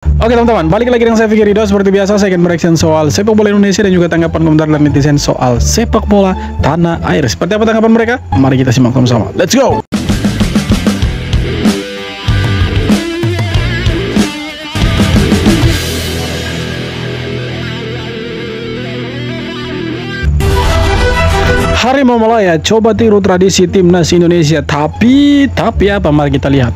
Oke teman-teman, balik lagi dengan saya Fikri Ridho. Seperti biasa saya akan bereaction soal sepak bola Indonesia dan juga tanggapan komentar dari netizen soal sepak bola tanah air. Seperti apa tanggapan mereka? Mari kita simak sama-sama. Let's go! Harimau Malaya coba tiru tradisi timnas Indonesia, tapi apa? Mari kita lihat.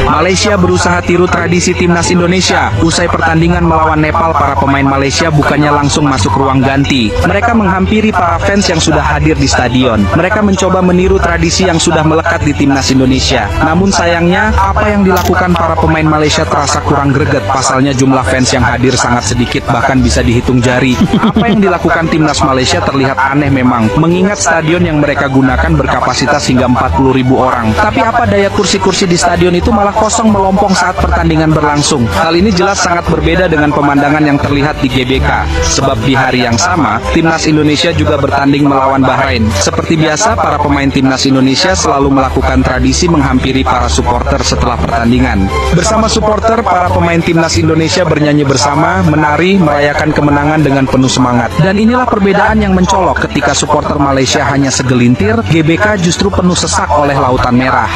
Malaysia berusaha tiru tradisi timnas Indonesia. Usai pertandingan melawan Nepal, para pemain Malaysia bukannya langsung masuk ruang ganti. Mereka menghampiri para fans yang sudah hadir di stadion. Mereka mencoba meniru tradisi yang sudah melekat di timnas Indonesia. Namun sayangnya, apa yang dilakukan para pemain Malaysia terasa kurang greget. Pasalnya jumlah fans yang hadir sangat sedikit, bahkan bisa dihitung jari. Apa yang dilakukan timnas Malaysia terlihat aneh memang, mengingat stadion yang mereka gunakan berkapasitas hingga 40.000 orang. Tapi apa daya kursi-kursi di stadion itu malah kosong melompong saat pertandingan berlangsung. Hal ini jelas sangat berbeda dengan pemandangan yang terlihat di GBK. Sebab di hari yang sama, timnas Indonesia juga bertanding melawan Bahrain. Seperti biasa, para pemain timnas Indonesia selalu melakukan tradisi menghampiri para supporter setelah pertandingan. Bersama supporter, para pemain timnas Indonesia bernyanyi bersama, menari, merayakan kemenangan dengan penuh semangat. Dan inilah perbedaan yang mencolok ketika supporter Malaysia hanya segelintir, GBK justru penuh sesak oleh lautan merah.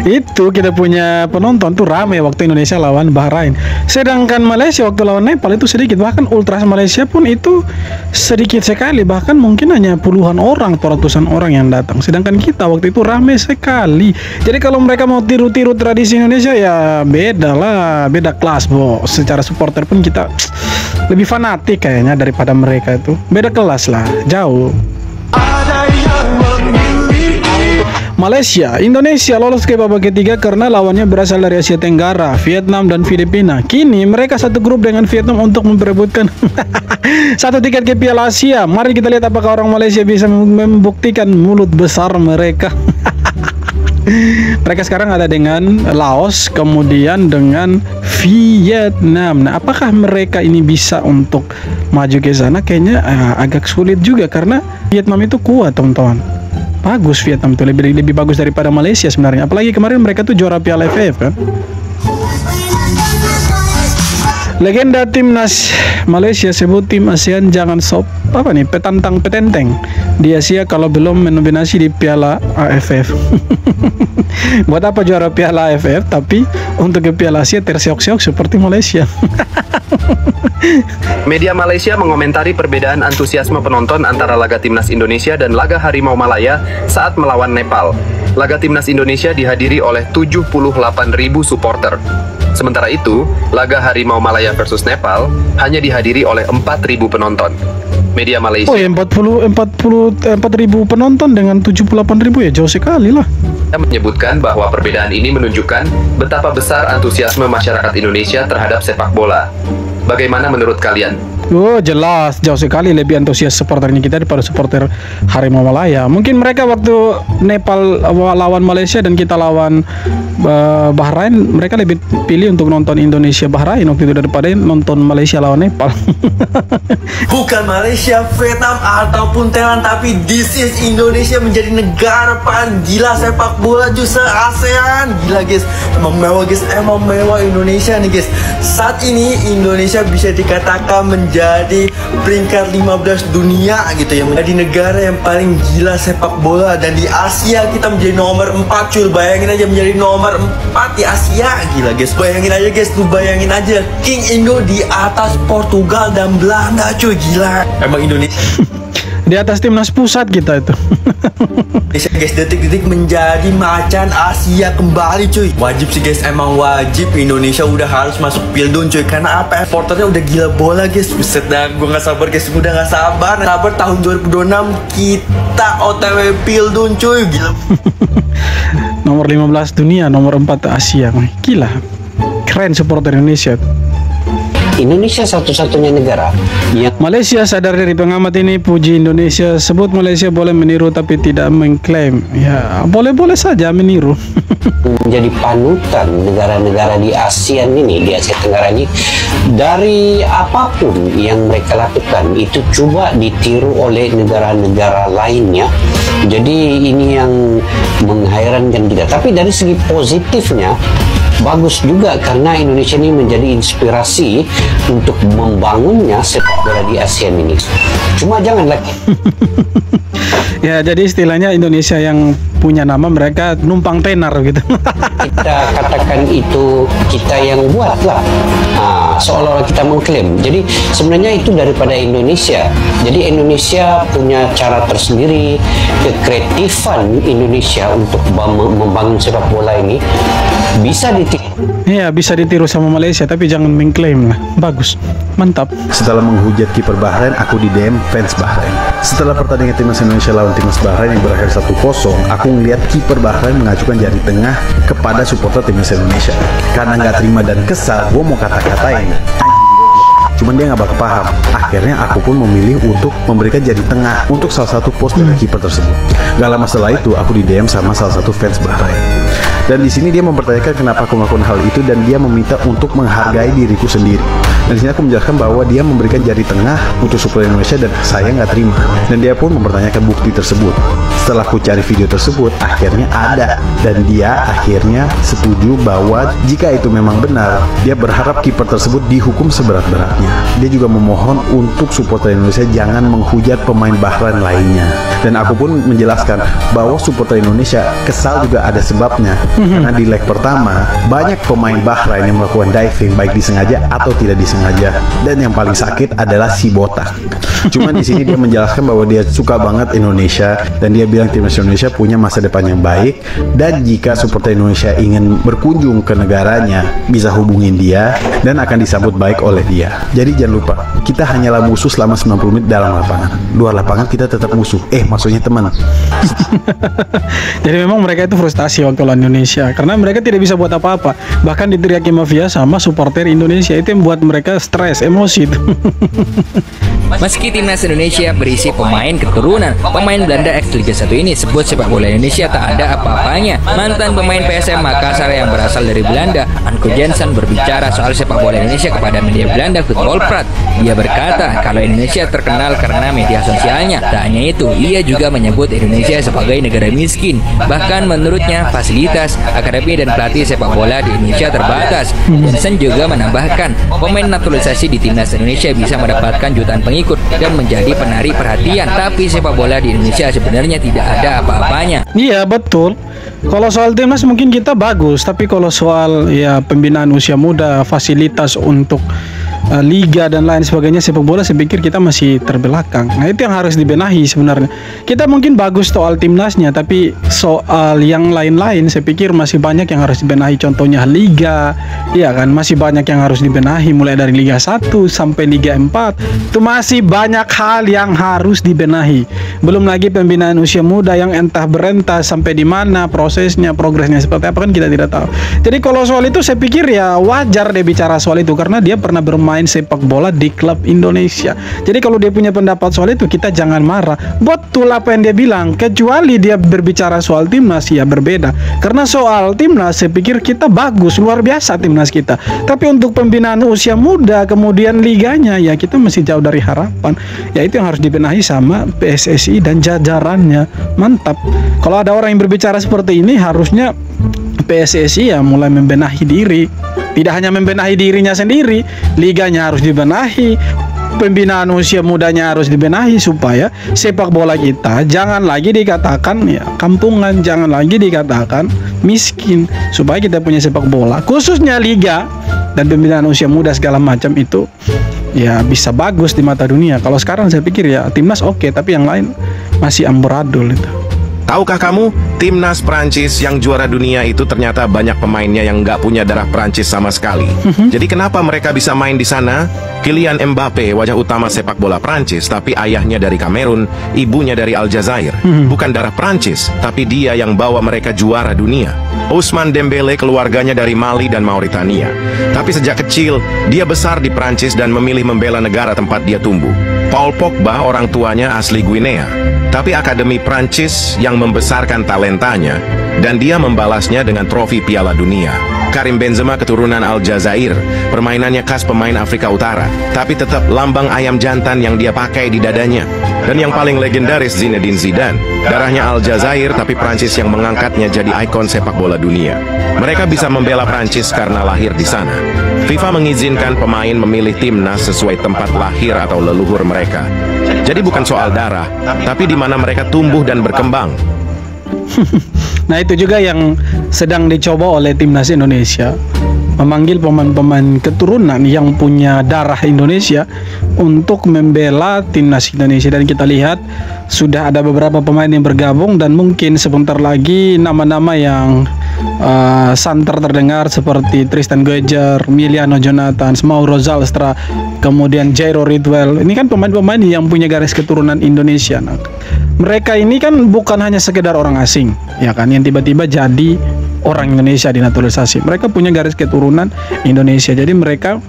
Itu kita punya penonton tuh rame waktu Indonesia lawan Bahrain. Sedangkan Malaysia waktu lawan Nepal itu sedikit. Bahkan Ultras Malaysia pun itu sedikit sekali. Bahkan mungkin hanya puluhan orang atau ratusan orang yang datang. Sedangkan kita waktu itu rame sekali. Jadi kalau mereka mau tiru-tiru tradisi Indonesia ya beda lah, beda kelas bos. Secara supporter pun kita lebih fanatik kayaknya daripada mereka itu. Beda kelas lah, jauh. Malaysia, Indonesia lolos ke babak ketiga karena lawannya berasal dari Asia Tenggara, Vietnam dan Filipina. Kini mereka satu grup dengan Vietnam untuk memperebutkan satu tiket ke Piala Asia. Mari kita lihat apakah orang Malaysia bisa membuktikan mulut besar mereka. Mereka sekarang ada dengan Laos, kemudian dengan Vietnam. Nah, apakah mereka ini bisa untuk maju ke sana? Kayaknya agak sulit juga karena Vietnam itu kuat, teman-teman. Bagus Vietnam tuh, lebih bagus daripada Malaysia sebenarnya. Apalagi kemarin mereka tuh juara Piala AFF kan. Legenda timnas Malaysia sebut tim ASEAN jangan petenteng di Asia kalau belum mendominasi di Piala AFF. Buat apa juara Piala AFF tapi untuk ke Piala Asia terseok-seok seperti Malaysia. Media Malaysia mengomentari perbedaan antusiasme penonton antara laga timnas Indonesia dan laga Harimau Malaya saat melawan Nepal. Laga timnas Indonesia dihadiri oleh 78.000 supporter. Sementara itu, laga Harimau Malaya versus Nepal hanya dihadiri oleh 4.000 penonton. Media Malaysia. Oh ya, 4.000 penonton dengan 78.000 ya, jauh sekali lah. Menyebutkan bahwa perbedaan ini menunjukkan betapa besar antusiasme masyarakat Indonesia terhadap sepak bola. Bagaimana menurut kalian? Oh jelas, jauh sekali lebih antusias supporternya kita daripada supporter Harimau Malaya. Mungkin mereka waktu Nepal lawan Malaysia dan kita lawan Bahrain, mereka lebih pilih untuk nonton Indonesia Bahrain waktu itu daripada nonton Malaysia lawan Nepal. Bukan Malaysia, Vietnam ataupun Thailand, tapi this is Indonesia menjadi negara paling gila sepak bola justru ASEAN. Gila guys, emang mewah guys, emang mewah Indonesia nih guys. Saat ini Indonesia bisa dikatakan menjadi peringkat 15 dunia gitu ya, menjadi negara yang paling gila sepak bola. Dan di Asia kita menjadi nomor 4 cuy. Bayangin aja menjadi nomor 4 di Asia. Gila guys, bayangin aja guys, tuh bayangin aja King Indo di atas Portugal dan Belanda cuy. Gila, emang Indonesia di atas timnas pusat kita itu. Indonesia guys, detik-detik menjadi macan Asia kembali cuy. Wajib sih guys, emang wajib Indonesia udah harus masuk Pildun cuy. Karena apa? Supporternya udah gila bola guys. Buset dah, gue gak sabar guys, udah gak sabar. Sabar tahun 2026 kita OTW Pildun cuy. Gila. Nomor 15 dunia, nomor 4 Asia. Gila. Keren supporter Indonesia. Indonesia satu-satunya negara yang Malaysia sadar dari pengamat ini. Puji Indonesia, sebut Malaysia boleh meniru tapi tidak mengklaim. Ya boleh-boleh saja meniru. menjadi panutan negara-negara di ASEAN ini, di Asia Tenggara ini. Dari apapun yang mereka lakukan itu coba ditiru oleh negara-negara lainnya. Jadi ini yang menghairankan kita. Tapi dari segi positifnya, bagus juga karena Indonesia ini menjadi inspirasi untuk membangunnya sepak bola di ASEAN ini. Cuma jangan lagi. Ya, jadi istilahnya Indonesia yang punya nama, mereka numpang tenar gitu. Kita katakan itu kita yang buat lah. Seolah-olah kita mengklaim. Jadi sebenarnya itu daripada Indonesia. Jadi Indonesia punya cara tersendiri, kekreatifan Indonesia untuk membangun sepak bola ini bisa ditiru. Iya, bisa ditiru sama Malaysia, tapi jangan mengklaim lah. Bagus, mantap. Setelah menghujat kiper Bahrain, aku di DM fans Bahrain. Setelah pertandingan timnas Indonesia lawan timnas Bahrain yang berakhir 1-0, aku ngeliat kiper Bahrain mengajukan jari tengah kepada supporter timnas Indonesia. Karena nggak terima dan kesal, gue mau kata-katain. Cuman dia nggak bakal paham. Akhirnya aku pun memilih untuk memberikan jari tengah untuk salah satu post dari kiper tersebut. Gak lama setelah itu, aku di DM sama salah satu fans Bahrain. Dan di sini dia mempertanyakan kenapa aku melakukan hal itu dan dia meminta untuk menghargai diriku sendiri. Dan di sini aku menjelaskan bahwa dia memberikan jari tengah untuk supporter Indonesia dan saya nggak terima. Dan dia pun mempertanyakan bukti tersebut. Setelah aku cari video tersebut, akhirnya ada. Dan dia akhirnya setuju bahwa jika itu memang benar, dia berharap kiper tersebut dihukum seberat-beratnya. Dia juga memohon untuk supporter Indonesia jangan menghujat pemain Bahrain lainnya. Dan aku pun menjelaskan bahwa supporter Indonesia kesal juga ada sebabnya. Karena di leg pertama banyak pemain Bahrain yang melakukan diving baik disengaja atau tidak disengaja. Dan yang paling sakit adalah si botak. Cuman di sini dia menjelaskan bahwa dia suka banget Indonesia dan dia bilang timnas Indonesia punya masa depan yang baik dan jika supporter Indonesia ingin berkunjung ke negaranya bisa hubungin dia dan akan disambut baik oleh dia. Jadi jangan lupa, kita hanyalah musuh selama 90 menit dalam lapangan. Luar lapangan kita tetap musuh. Maksudnya teman. Jadi memang mereka itu frustasi waktu lawan Indonesia karena mereka tidak bisa buat apa-apa. Bahkan diteriaki mafia sama supporter Indonesia, itu yang buat mereka stres, emosi itu. Meski timnas Indonesia berisi pemain keturunan pemain Belanda ex Liga 1 ini, sebut sepak bola Indonesia tak ada apa-apanya. Mantan pemain PSM Makassar yang berasal dari Belanda, Anko Jensen, berbicara soal sepak bola Indonesia kepada media Belanda Voetbalpraat. Dia berkata kalau Indonesia terkenal karena media sosialnya. Tak hanya itu, ia juga menyebut Indonesia sebagai negara miskin. Bahkan menurutnya fasilitas, akademi dan pelatih sepak bola di Indonesia terbatas. Jensen juga menambahkan pemain naturalisasi di timnas Indonesia bisa mendapatkan jutaan pengikut dan menjadi penarik perhatian, tapi sepak bola di Indonesia sebenarnya tidak ada apa-apanya. Iya, betul. Kalau soal timnas mungkin kita bagus, tapi kalau soal ya pembinaan usia muda, fasilitas untuk liga dan lain sebagainya sepak bola, saya pikir kita masih terbelakang. Nah, itu yang harus dibenahi sebenarnya. Kita mungkin bagus soal timnasnya, tapi soal yang lain-lain saya pikir masih banyak yang harus dibenahi. Contohnya liga, ya kan, masih banyak yang harus dibenahi, mulai dari Liga 1 sampai Liga 4. Itu masih banyak hal yang harus dibenahi. Belum lagi pembinaan usia muda yang entah berentas sampai di mana prosesnya, progresnya seperti apa kan kita tidak tahu. Jadi kalau soal itu saya pikir ya wajar dia bicara soal itu karena dia pernah bermain sepak bola di klub Indonesia. Jadi kalau dia punya pendapat soal itu kita jangan marah. Betul apa yang dia bilang, kecuali dia berbicara soal timnas ya berbeda. Karena soal timnas saya pikir kita bagus, luar biasa timnas kita. Tapi untuk pembinaan usia muda kemudian liganya ya kita masih jauh dari harapan. Ya itu yang harus dibenahi sama PSSI dan jajarannya. Mantap. Kalau ada orang yang berbicara seperti ini harusnya PSSI ya mulai membenahi diri. Tidak hanya membenahi dirinya sendiri, liganya harus dibenahi, pembinaan usia mudanya harus dibenahi supaya sepak bola kita jangan lagi dikatakan ya kampungan, jangan lagi dikatakan miskin, supaya kita punya sepak bola khususnya liga dan pembinaan usia muda segala macam itu ya bisa bagus di mata dunia. Kalau sekarang saya pikir ya timnas oke, tapi yang lain masih amburadul itu. Tahukah kamu, timnas Prancis yang juara dunia itu ternyata banyak pemainnya yang nggak punya darah Prancis sama sekali. Jadi kenapa mereka bisa main di sana? Kylian Mbappe, wajah utama sepak bola Prancis, tapi ayahnya dari Kamerun, ibunya dari Aljazair. Bukan darah Prancis, tapi dia yang bawa mereka juara dunia. Ousmane Dembele keluarganya dari Mali dan Mauritania. Tapi sejak kecil, dia besar di Prancis dan memilih membela negara tempat dia tumbuh. Paul Pogba orang tuanya asli Guinea. Tapi Akademi Prancis yang membesarkan talentanya dan dia membalasnya dengan trofi Piala Dunia. Karim Benzema keturunan Aljazair. Permainannya khas pemain Afrika Utara, tapi tetap lambang ayam jantan yang dia pakai di dadanya. Dan yang paling legendaris Zinedine Zidane. Darahnya Aljazair, tapi Prancis yang mengangkatnya jadi ikon sepak bola dunia. Mereka bisa membela Prancis karena lahir di sana. FIFA mengizinkan pemain memilih timnas sesuai tempat lahir atau leluhur mereka. Jadi bukan soal darah, tapi di mana mereka tumbuh dan berkembang. Nah, itu juga yang sedang dicoba oleh timnas Indonesia, memanggil pemain-pemain keturunan yang punya darah Indonesia untuk membela timnas Indonesia. Dan kita lihat sudah ada beberapa pemain yang bergabung, dan mungkin sebentar lagi nama-nama yang santer terdengar seperti Tristan Goejer, Miliano Jonathan, Mauro Zalstra, kemudian Jairo Ridwell. Ini kan pemain-pemain yang punya garis keturunan Indonesia. Nah, mereka ini kan bukan hanya sekedar orang asing, ya kan, yang tiba-tiba jadi orang Indonesia dinaturalisasi. Mereka punya garis keturunan Indonesia. Jadi mereka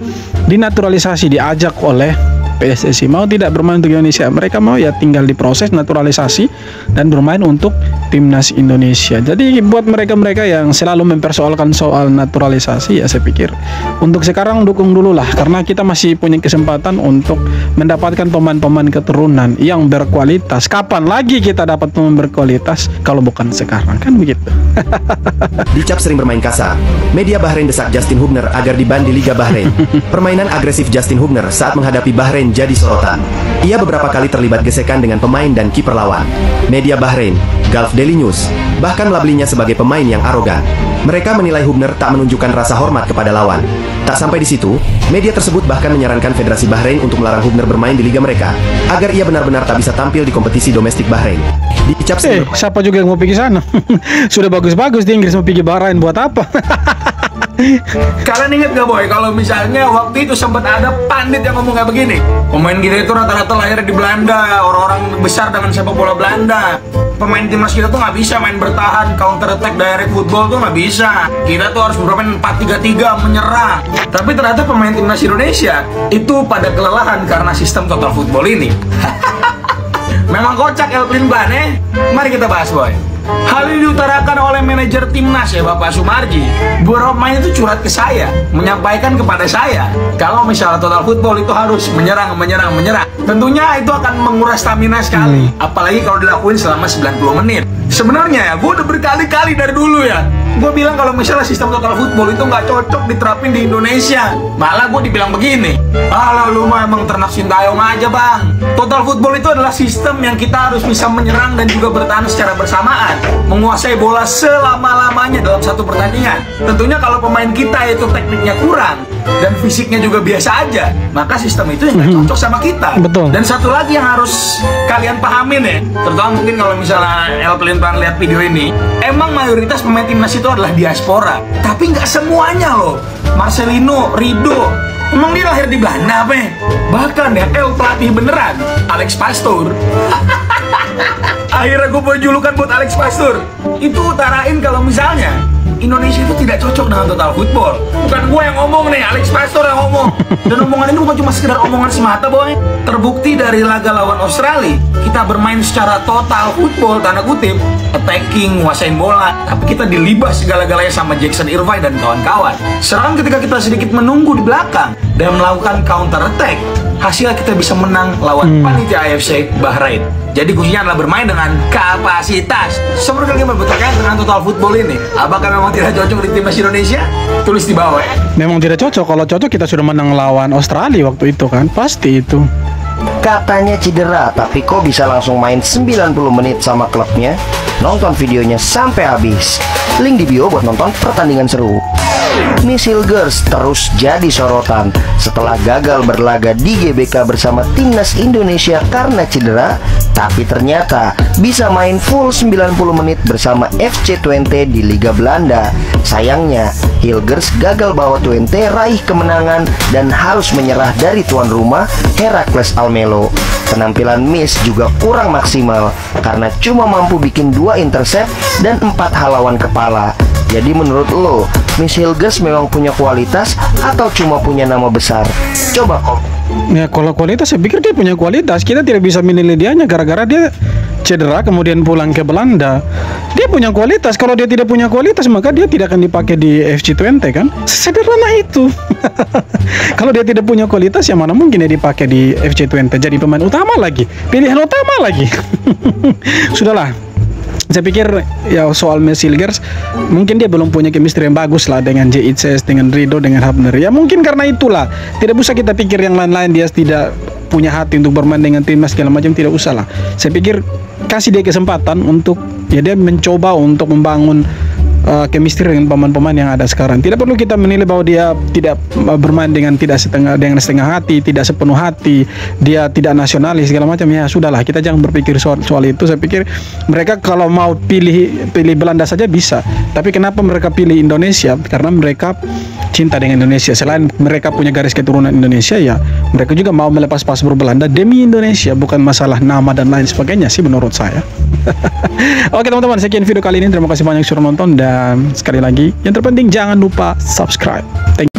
dinaturalisasi, diajak oleh PSSI. Mau tidak bermain untuk Indonesia, mereka mau ya tinggal diproses naturalisasi dan bermain untuk timnas Indonesia. Jadi buat mereka-mereka yang selalu mempersoalkan soal naturalisasi, ya saya pikir untuk sekarang dukung dulu lah, karena kita masih punya kesempatan untuk mendapatkan pemain-pemain keturunan yang berkualitas. Kapan lagi kita dapat pemain berkualitas kalau bukan sekarang, kan begitu. Dicap sering bermain kasar, media Bahrain desak Justin Hubner agar diban di Liga Bahrain. Permainan agresif Justin Hubner saat menghadapi Bahrain jadi sorotan. Ia beberapa kali terlibat gesekan dengan pemain dan kiper lawan. Media Bahrain, Gulf Daily News, bahkan melabelinya sebagai pemain yang arogan. Mereka menilai Hubner tak menunjukkan rasa hormat kepada lawan. Tak sampai di situ, media tersebut bahkan menyarankan Federasi Bahrain untuk melarang Hubner bermain di liga mereka, agar ia benar-benar tak bisa tampil di kompetisi domestik Bahrain. Dicap siapa juga yang mau pergi sana? Sudah bagus-bagus di Inggris, mau pergi Bahrain buat apa? Kalian inget gak boy, kalau misalnya waktu itu sempat ada pandit yang ngomong kayak begini, pemain kita itu rata-rata lahir di Belanda, orang-orang besar dengan sepak bola Belanda. Pemain timnas kita tuh nggak bisa main bertahan, counter attack, direct football tuh nggak bisa. Kita tuh harus bermain 4-3-3, menyerang. Tapi ternyata pemain timnas Indonesia itu pada kelelahan karena sistem total football ini. Memang kocak El Plan, Mari kita bahas boy. Hal ini diutarakan oleh manajer timnas ya Bapak Sumarji. Beberapa pemain itu curhat ke saya, menyampaikan kepada saya kalau misalnya total football itu harus menyerang. Tentunya itu akan menguras stamina sekali, apalagi kalau dilakuin selama 90 menit. Sebenarnya ya, gue udah berkali-kali dari dulu ya, gue bilang kalau misalnya sistem total football itu nggak cocok diterapin di Indonesia. Malah gue dibilang begini, alah lu mah emang ternak Sintayong aja bang. Total football itu adalah sistem yang kita harus bisa menyerang dan juga bertahan secara bersamaan, menguasai bola selama-lamanya dalam satu pertandingan. Tentunya kalau pemain kita itu tekniknya kurang dan fisiknya juga biasa aja, maka sistem itu yang nggak cocok sama kita. Betul. Dan satu lagi yang harus kalian pahamin ya, terutama mungkin kalau misalnya El Pelintan lihat video ini, emang mayoritas pemain timnas itu adalah diaspora, tapi nggak semuanya loh. Marcelino, Rido, emang dia lahir di Belanda apa? Bahkan ya El pelatih beneran, Alex Pastoor. Akhirnya gue punya julukan buat Alex Pastoor. Itu utarain kalau misalnya Indonesia itu tidak cocok dengan total football. Bukan gue yang ngomong nih, Alex Pastoor yang ngomong. Dan omongan ini bukan cuma sekedar omongan semata boy. Terbukti dari laga lawan Australia, kita bermain secara total football, tanda kutip, attacking, nguasain bola, tapi kita dilibas segala-galanya sama Jackson Irvine dan kawan-kawan. Sekarang ketika kita sedikit menunggu di belakang dan melakukan counter attack, hasilnya kita bisa menang lawan panitia AFC Bahrain. Jadi kuncinya adalah bermain dengan kapasitas. Seperti kalian bertanya dengan total football ini, apakah memang tidak cocok di timnas Indonesia? Tulis di bawah ya. Memang tidak cocok. Kalau cocok kita sudah menang lawan Australia waktu itu kan, pasti itu. Katanya cedera, tapi kok bisa langsung main 90 menit sama klubnya? Nonton videonya sampai habis. Link di bio buat nonton pertandingan seru. Miss Hilgers terus jadi sorotan setelah gagal berlaga di GBK bersama timnas Indonesia karena cedera, tapi ternyata bisa main full 90 menit bersama FC Twente di Liga Belanda. Sayangnya, Hilgers gagal bawa Twente raih kemenangan dan harus menyerah dari tuan rumah Heracles Almelo. Penampilan Miss juga kurang maksimal karena cuma mampu bikin 2 intercept dan 4 halawan kepala. Jadi menurut lo, Miss Hilgers memang punya kualitas atau cuma punya nama besar? Coba kok. Ya kalau kualitas saya pikir dia punya kualitas. Kita tidak bisa menilai dianya gara-gara dia cedera kemudian pulang ke Belanda, dia punya kualitas. Kalau dia tidak punya kualitas, maka dia tidak akan dipakai di FC Twente kan? Sederhana itu. Kalau dia tidak punya kualitas, ya mana mungkin dia dipakai di FC Twente jadi pemain utama lagi, pilihan utama lagi. Sudahlah. Saya pikir ya soal Mesilgers, mungkin dia belum punya chemistry yang bagus lah dengan JICS, dengan Rido, dengan Hapner. Ya mungkin karena itulah. Tidak usah kita pikir yang lain-lain dia tidak punya hati untuk bermain dengan timnas segala macam, tidak usah lah. Saya pikir kasih dia kesempatan untuk ya dia mencoba untuk membangun chemistry dengan pemain-pemain yang ada sekarang. Tidak perlu kita menilai bahwa dia tidak bermain dengan setengah hati, tidak sepenuh hati, dia tidak nasionalis segala macam. Ya sudahlah, kita jangan berpikir soal itu. Saya pikir mereka kalau mau pilih Belanda saja bisa. Tapi kenapa mereka pilih Indonesia? Karena mereka cinta dengan Indonesia. Selain mereka punya garis keturunan Indonesia, ya mereka juga mau melepas paspor Belanda demi Indonesia, bukan masalah nama dan lain sebagainya sih menurut saya. Oke teman-teman, sekian video kali ini. Terima kasih banyak sudah nonton, dan sekali lagi yang terpenting jangan lupa subscribe. Thank you.